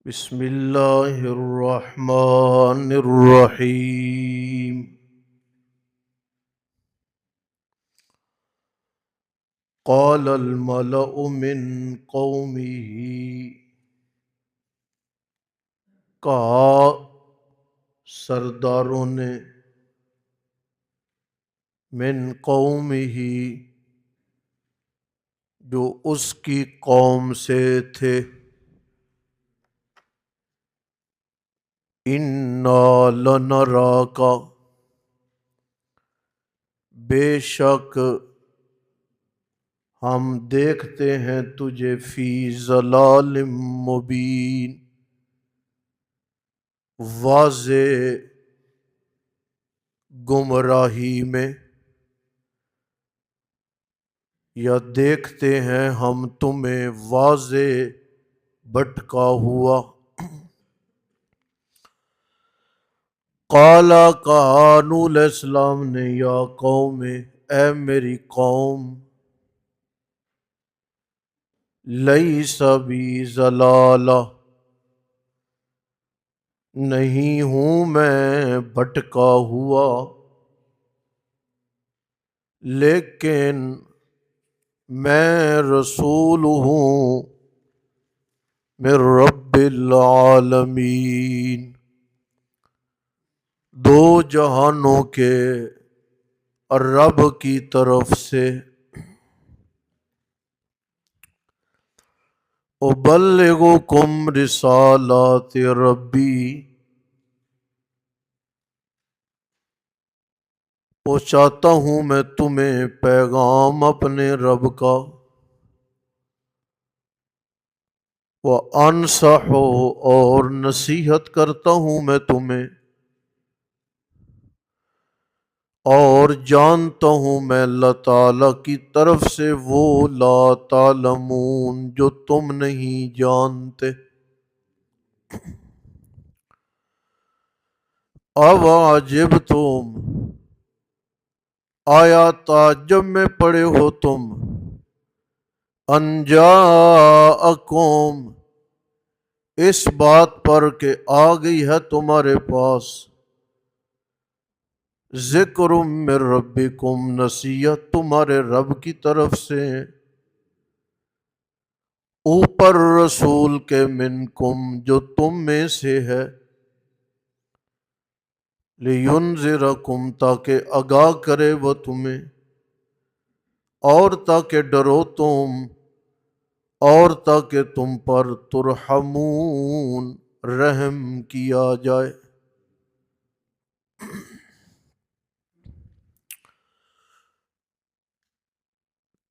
بسم اللہ الرحمن الرحیم۔ قال الملأ من قومه، کہا سرداروں نے، من قومه جو اس کی قوم سے تھے، انا لنراک، بے شک ہم دیکھتے ہیں تجھے، فی ضلال مبین، واضح گمراہی میں، یا دیکھتے ہیں ہم تمہیں واضح بھٹکا ہوا۔ قال، کہا نوح علیہ السلام نے، یا قوم، اے میری قوم، لیس بی ضلالہ، نہیں ہوں میں بھٹکا ہوا، لیکن میں رسول ہوں من رب العالمین، دو جہانوں کے رب کی طرف سے، ابلغکم رسالات ربی، پہنچاتا ہوں میں تمہیں پیغام اپنے رب کا، وانصح، اور نصیحت کرتا ہوں میں تمہیں، اور جانتا ہوں میں اللہ تعالی کی طرف سے وہ لا تعلمون جو تم نہیں جانتے۔ اواجبتم، آیا تعجب میں پڑے ہو تم، ان جاءکم، اس بات پر کہ آ گئی ہے تمہارے پاس، ذکر من ربکم، نصیحت تمہارے رب کی طرف سے، اوپر رسول کے، منکم، جو تم میں سے ہے، لینذرکم، تاکہ آگاہ کرے وہ تمہیں، اور تاکہ ڈرو تم، اور تاکہ تم پر ترحمون، رحم کیا جائے۔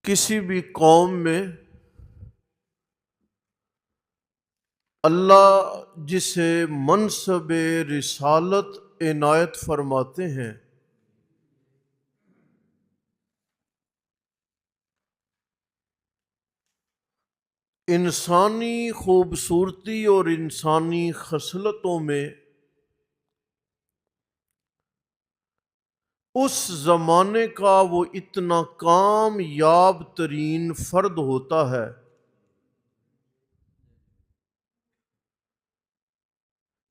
کسی بھی قوم میں اللہ جسے منصب رسالت عنایت فرماتے ہیں، انسانی خوبصورتی اور انسانی خصلتوں میں اس زمانے کا وہ اتنا کامیاب ترین فرد ہوتا ہے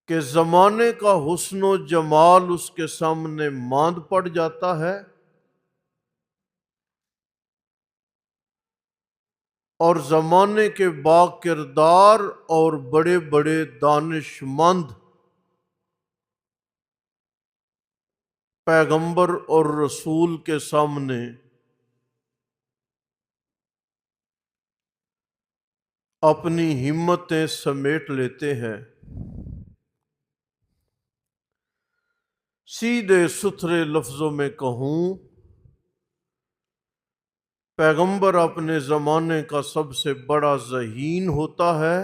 کہ زمانے کا حسن و جمال اس کے سامنے ماند پڑ جاتا ہے، اور زمانے کے با کردار اور بڑے بڑے دانش مند پیغمبر اور رسول کے سامنے اپنی ہمتیں سمیٹ لیتے ہیں۔ سیدھے ستھرے لفظوں میں کہوں، پیغمبر اپنے زمانے کا سب سے بڑا ذہین ہوتا ہے،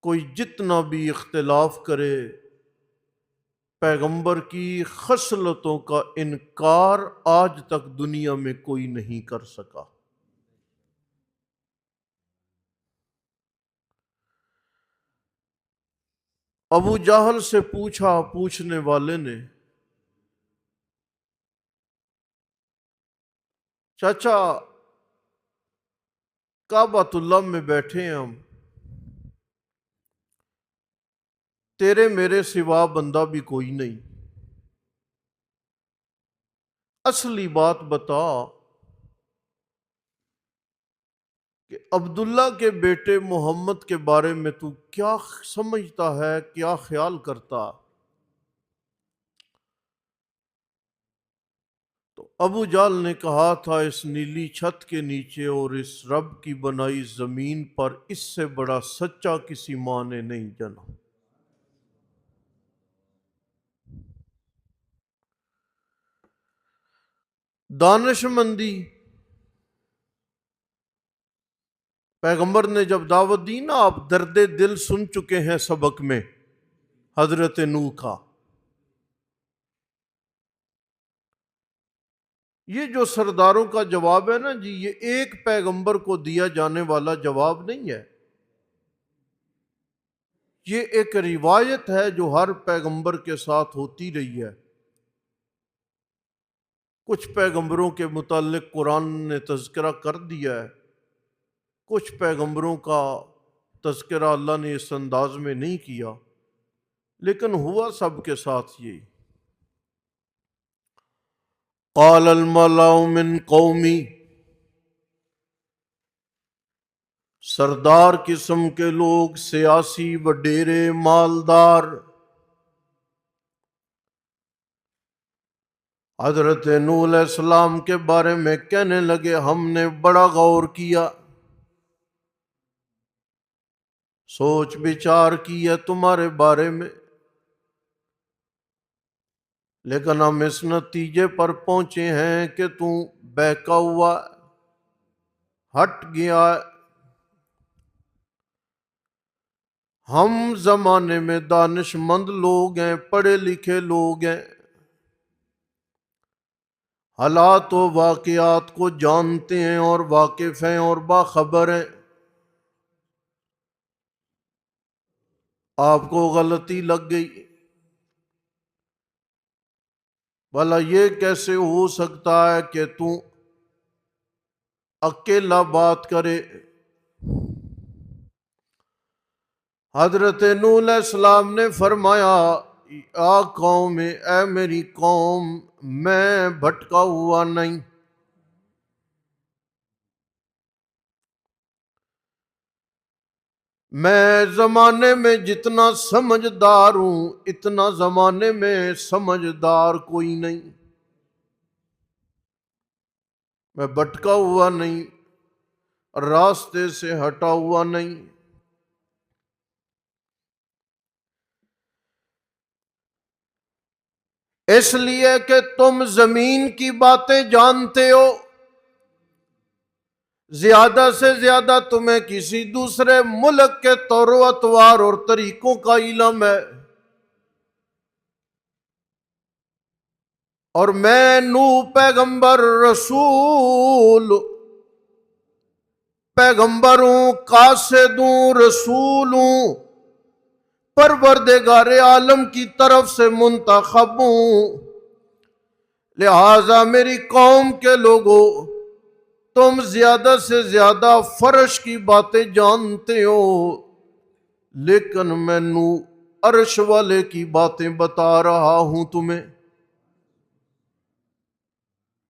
کوئی جتنا بھی اختلاف کرے، پیغمبر کی خصلتوں کا انکار آج تک دنیا میں کوئی نہیں کر سکا۔ ابو جہل سے پوچھا پوچھنے والے نے، چاچا کعبۃ اللہ میں بیٹھے ہیں ہم، تیرے میرے سوا بندہ بھی کوئی نہیں، اصلی بات بتا کہ عبداللہ کے بیٹے محمد کے بارے میں تو کیا سمجھتا ہے، کیا خیال کرتا؟ تو ابو جہل نے کہا تھا، اس نیلی چھت کے نیچے اور اس رب کی بنائی زمین پر اس سے بڑا سچا کسی ماں نے نہیں جنا۔ دانش مندی، پیغمبر نے جب دعوت دی نا، آپ درد دل سن چکے ہیں سبق میں حضرت نوح کا، یہ جو سرداروں کا جواب ہے نا جی، یہ ایک پیغمبر کو دیا جانے والا جواب نہیں ہے، یہ ایک روایت ہے جو ہر پیغمبر کے ساتھ ہوتی رہی ہے۔ کچھ پیغمبروں کے متعلق قرآن نے تذکرہ کر دیا ہے، کچھ پیغمبروں کا تذکرہ اللہ نے اس انداز میں نہیں کیا، لیکن ہوا سب کے ساتھ یہی۔ قال الملأ من قومی، سردار قسم کے لوگ، سیاسی وڈیرے، مالدار، حضرت نوح علیہ السلام کے بارے میں کہنے لگے، ہم نے بڑا غور کیا، سوچ بچار کی ہے تمہارے بارے میں، لیکن ہم اس نتیجے پر پہنچے ہیں کہ تو بہکا ہوا، ہٹ گیا۔ ہم زمانے میں دانش مند لوگ ہیں، پڑھے لکھے لوگ ہیں، حالات و واقعات کو جانتے ہیں اور واقف ہیں اور باخبر ہیں۔ آپ کو غلطی لگ گئی، بھلا یہ کیسے ہو سکتا ہے کہ تو اکیلا بات کرے؟ حضرت نوح علیہ السلام نے فرمایا، قوم، اے میری قوم، میں بھٹکا ہوا نہیں، میں زمانے میں جتنا سمجھدار ہوں اتنا زمانے میں سمجھدار کوئی نہیں، میں بھٹکا ہوا نہیں، راستے سے ہٹا ہوا نہیں۔ اس لیے کہ تم زمین کی باتیں جانتے ہو، زیادہ سے زیادہ تمہیں کسی دوسرے ملک کے طور و اطوار اور طریقوں کا علم ہے، اور میں نوح پیغمبر رسول، پیغمبر ہوں، قاصد ہوں، رسول ہوں، پروردگار عالم کی طرف سے منتخب ہوں، لہذا میری قوم کے لوگوں، تم زیادہ سے زیادہ فرش کی باتیں جانتے ہو، لیکن میں نوح عرش والے کی باتیں بتا رہا ہوں تمہیں،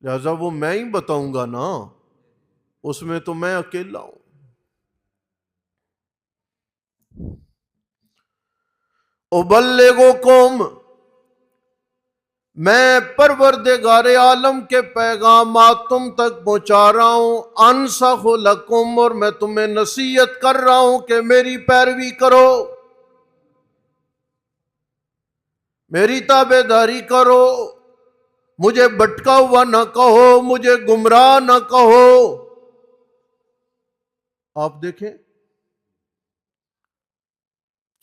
لہذا وہ میں ہی بتاؤں گا نا، اس میں تو میں اکیلا ہوں۔ ابلغکم، میں پروردگار عالم کے پیغامات تم تک پہنچا رہا ہوں، انصح لکم، اور میں تمہیں نصیحت کر رہا ہوں کہ میری پیروی کرو، میری تابع داری کرو، مجھے بھٹکا ہوا نہ کہو، مجھے گمراہ نہ کہو۔ آپ دیکھیں،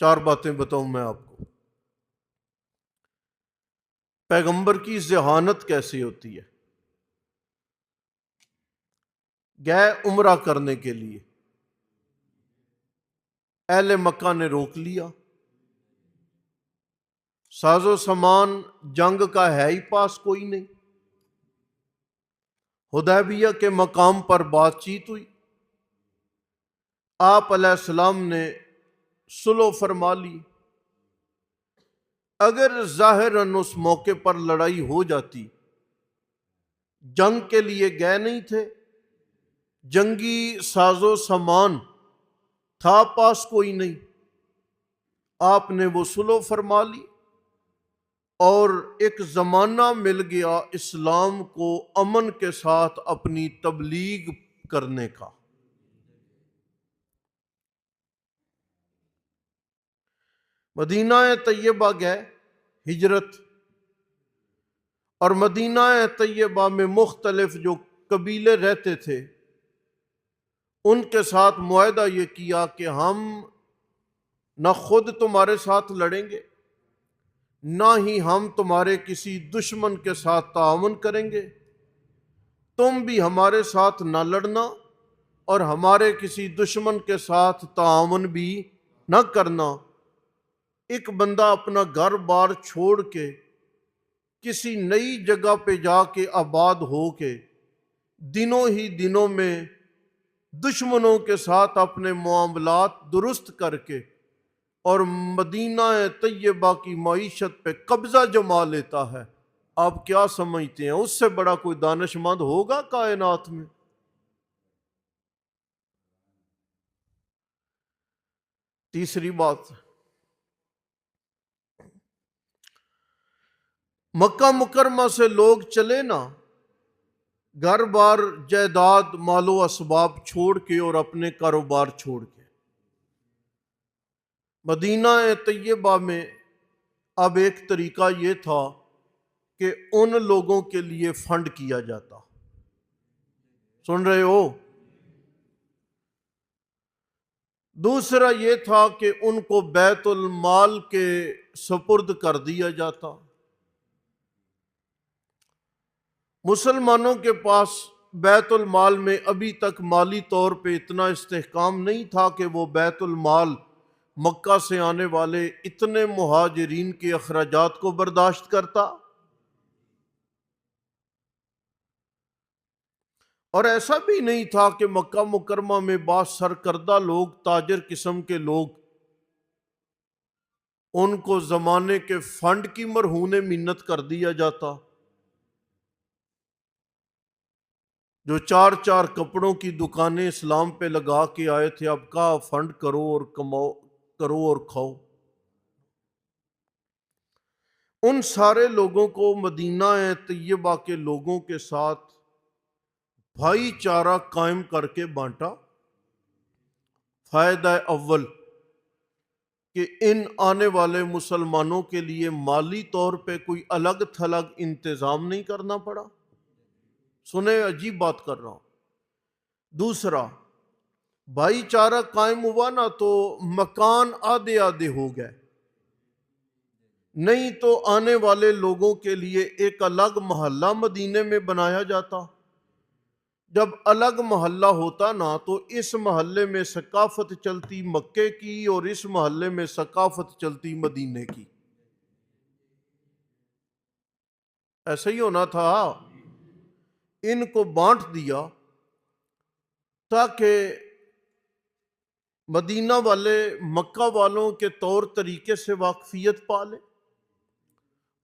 چار باتیں بتاؤں میں آپ کو، پیغمبر کی ذہانت کیسی ہوتی ہے۔ گئے عمرہ کرنے کے لیے، اہل مکہ نے روک لیا، ساز و سامان جنگ کا ہے ہی پاس کوئی نہیں، حدیبیہ کے مقام پر بات چیت ہوئی، آپ علیہ السلام نے صلح فرما لی، اگر ظاہراً اس موقع پر لڑائی ہو جاتی، جنگ کے لیے گئے نہیں تھے، جنگی ساز و سامان تھا پاس کوئی نہیں، آپ نے وہ سلو فرما لی اور ایک زمانہ مل گیا اسلام کو امن کے ساتھ اپنی تبلیغ کرنے کا۔ مدینہ طیبہ گئے، ہجرت، اور مدینہ طیبہ میں مختلف جو قبیلے رہتے تھے ان کے ساتھ معاہدہ یہ کیا کہ ہم نہ خود تمہارے ساتھ لڑیں گے، نہ ہی ہم تمہارے کسی دشمن کے ساتھ تعاون کریں گے، تم بھی ہمارے ساتھ نہ لڑنا اور ہمارے کسی دشمن کے ساتھ تعاون بھی نہ کرنا۔ ایک بندہ اپنا گھر بار چھوڑ کے کسی نئی جگہ پہ جا کے آباد ہو کے دنوں ہی دنوں میں دشمنوں کے ساتھ اپنے معاملات درست کر کے اور مدینہ طیبہ کی معیشت پہ قبضہ جما لیتا ہے، آپ کیا سمجھتے ہیں اس سے بڑا کوئی دانش مند ہوگا کائنات میں؟ تیسری بات، مکہ مکرمہ سے لوگ چلے نا، گھر بار جائیداد مال و اسباب چھوڑ کے اور اپنے کاروبار چھوڑ کے مدینہ طیبہ میں اب ایک طریقہ یہ تھا کہ ان لوگوں کے لیے فنڈ کیا جاتا، سن رہے ہو؟ دوسرا یہ تھا کہ ان کو بیت المال کے سپرد کر دیا جاتا۔ مسلمانوں کے پاس بیت المال میں ابھی تک مالی طور پہ اتنا استحکام نہیں تھا کہ وہ بیت المال مکہ سے آنے والے اتنے مہاجرین کے اخراجات کو برداشت کرتا، اور ایسا بھی نہیں تھا کہ مکہ مکرمہ میں بعض سرکردہ لوگ، تاجر قسم کے لوگ، ان کو زمانے کے فنڈ کی مرہون منت کر دیا جاتا، جو چار چار کپڑوں کی دکانیں اسلام پہ لگا کے آئے تھے، اب کا فنڈ کرو اور کماؤ، کرو اور کھاؤ۔ ان سارے لوگوں کو مدینہ طیبہ کے لوگوں کے ساتھ بھائی چارہ قائم کر کے بانٹا۔ فائدہ اول کہ ان آنے والے مسلمانوں کے لیے مالی طور پہ کوئی الگ تھلگ انتظام نہیں کرنا پڑا۔ سنیں، عجیب بات کر رہا ہوں۔ دوسرا، بھائی چارہ قائم ہوا نا تو مکان آدھے آدھے ہو گئے، نہیں تو آنے والے لوگوں کے لیے ایک الگ محلہ مدینے میں بنایا جاتا۔ جب الگ محلہ ہوتا نا تو اس محلے میں ثقافت چلتی مکے کی اور اس محلے میں ثقافت چلتی مدینے کی، ایسا ہی ہونا تھا۔ ان کو بانٹ دیا تاکہ مدینہ والے مکہ والوں کے طور طریقے سے واقفیت پا لیں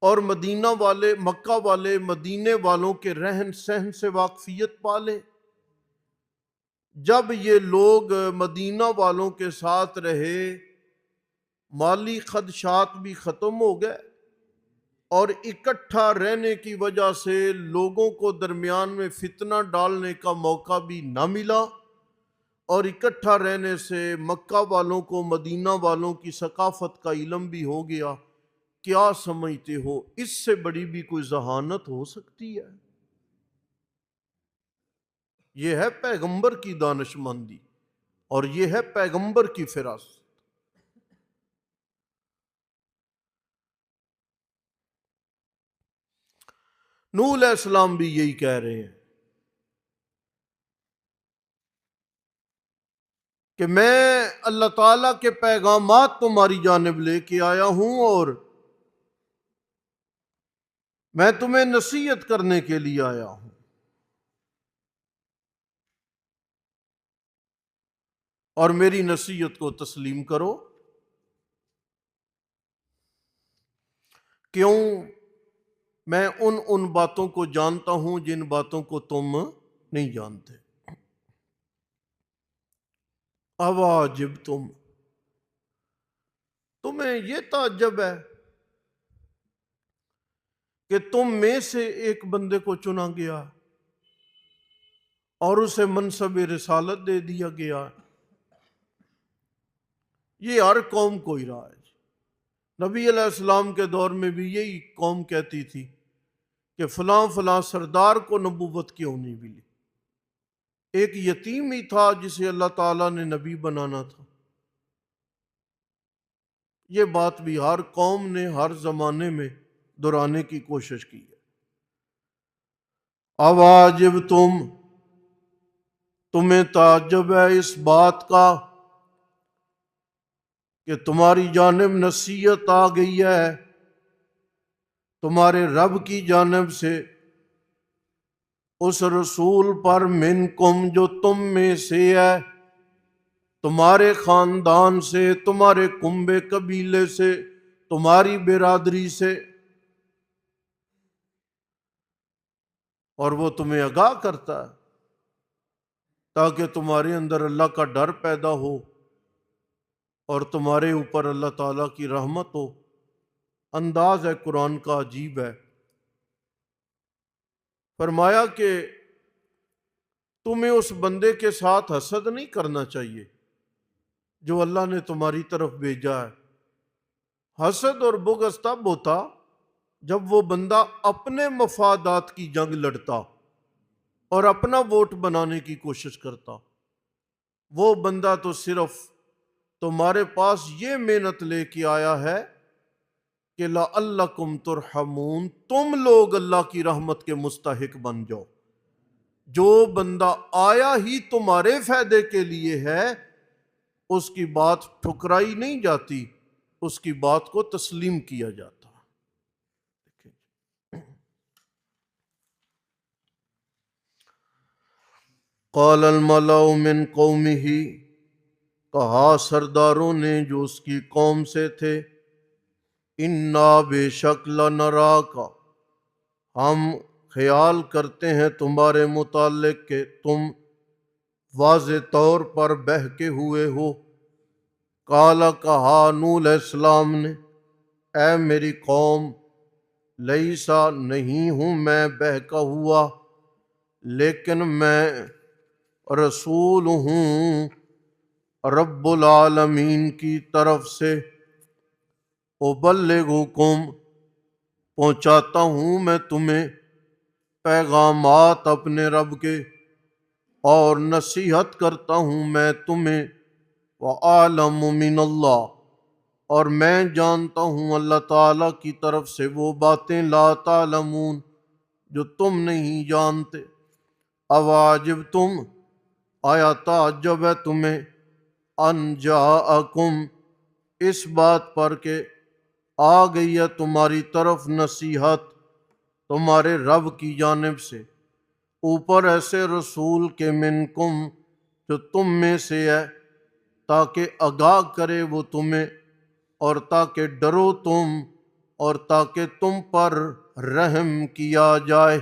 اور مدینہ والے مکہ والے مدینے والوں کے رہن سہن سے واقفیت پا لیں۔ جب یہ لوگ مدینہ والوں کے ساتھ رہے، مالی خدشات بھی ختم ہو گئے اور اکٹھا رہنے کی وجہ سے لوگوں کو درمیان میں فتنہ ڈالنے کا موقع بھی نہ ملا، اور اکٹھا رہنے سے مکہ والوں کو مدینہ والوں کی ثقافت کا علم بھی ہو گیا۔ کیا سمجھتے ہو اس سے بڑی بھی کوئی ذہانت ہو سکتی ہے؟ یہ ہے پیغمبر کی دانش مندی اور یہ ہے پیغمبر کی فراست۔ نوح علیہ السلام بھی یہی کہہ رہے ہیں کہ میں اللہ تعالیٰ کے پیغامات تمہاری جانب لے کے آیا ہوں اور میں تمہیں نصیحت کرنے کے لیے آیا ہوں، اور میری نصیحت کو تسلیم کرو۔ کیوں؟ میں ان باتوں کو جانتا ہوں جن باتوں کو تم نہیں جانتے۔ اواجب تمہیں یہ تعجب ہے کہ تم میں سے ایک بندے کو چنا گیا اور اسے منصب رسالت دے دیا گیا؟ یہ ہر قوم کو ہی رہا ہے۔ نبی علیہ السلام کے دور میں بھی یہی قوم کہتی تھی کہ فلاں فلاں سردار کو نبوت کیوں نہیں ملی؟ ایک یتیم ہی تھا جسے اللہ تعالیٰ نے نبی بنانا تھا۔ یہ بات بھی ہر قوم نے ہر زمانے میں دہرانے کی کوشش کی ہے۔ اواجب تمہیں تعجب ہے اس بات کا کہ تمہاری جانب نصیحت آ گئی ہے تمہارے رب کی جانب سے اس رسول پر منکم جو تم میں سے ہے، تمہارے خاندان سے، تمہارے کنبے قبیلے سے، تمہاری برادری سے، اور وہ تمہیں آگاہ کرتا ہے تاکہ تمہارے اندر اللہ کا ڈر پیدا ہو اور تمہارے اوپر اللہ تعالیٰ کی رحمت ہو۔ انداز ہے قرآن کا عجیب ہے۔ فرمایا کہ تمہیں اس بندے کے ساتھ حسد نہیں کرنا چاہیے جو اللہ نے تمہاری طرف بھیجا ہے۔ حسد اور بغض تب ہوتا جب وہ بندہ اپنے مفادات کی جنگ لڑتا اور اپنا ووٹ بنانے کی کوشش کرتا۔ وہ بندہ تو صرف تمہارے پاس یہ محنت لے کے آیا ہے کہ لعلکم ترحمون، تم لوگ اللہ کی رحمت کے مستحق بن جاؤ۔ جو بندہ آیا ہی تمہارے فائدے کے لیے ہے، اس کی بات ٹھکرائی نہیں جاتی، اس کی بات کو تسلیم کیا جاتا۔ قال الملأ من قومہ، کہا سرداروں نے جو اس کی قوم سے تھے، انا بے شک لنراک، ہم خیال کرتے ہیں تمہارے متعلق کہ تم واضح طور پر بہکے ہوئے ہو۔ قال، کہا نوح علیہ السلام نے، اے میری قوم، لیسا نہیں ہوں میں بہکا ہوا، لیکن میں رسول ہوں رب العالمین کی طرف سے، ابلغکم، پہنچاتا ہوں میں تمہیں پیغامات اپنے رب کے، اور نصیحت کرتا ہوں میں تمہیں، وَأَعْلَمُ مِنَ اللَّهِ، اور میں جانتا ہوں اللہ تعالیٰ کی طرف سے وہ باتیں لا تعلمون، جو تم نہیں جانتے۔ اواجب آیا تعجب ہے تمہیں، ان جاءکم، اس بات پر کہ آ گئی ہے تمہاری طرف نصیحت تمہارے رب کی جانب سے، اوپر ایسے رسول کے منکم، جو تم میں سے ہے، تاکہ آگاہ کرے وہ تمہیں، اور تاکہ ڈرو تم، اور تاکہ تم پر رحم کیا جائے۔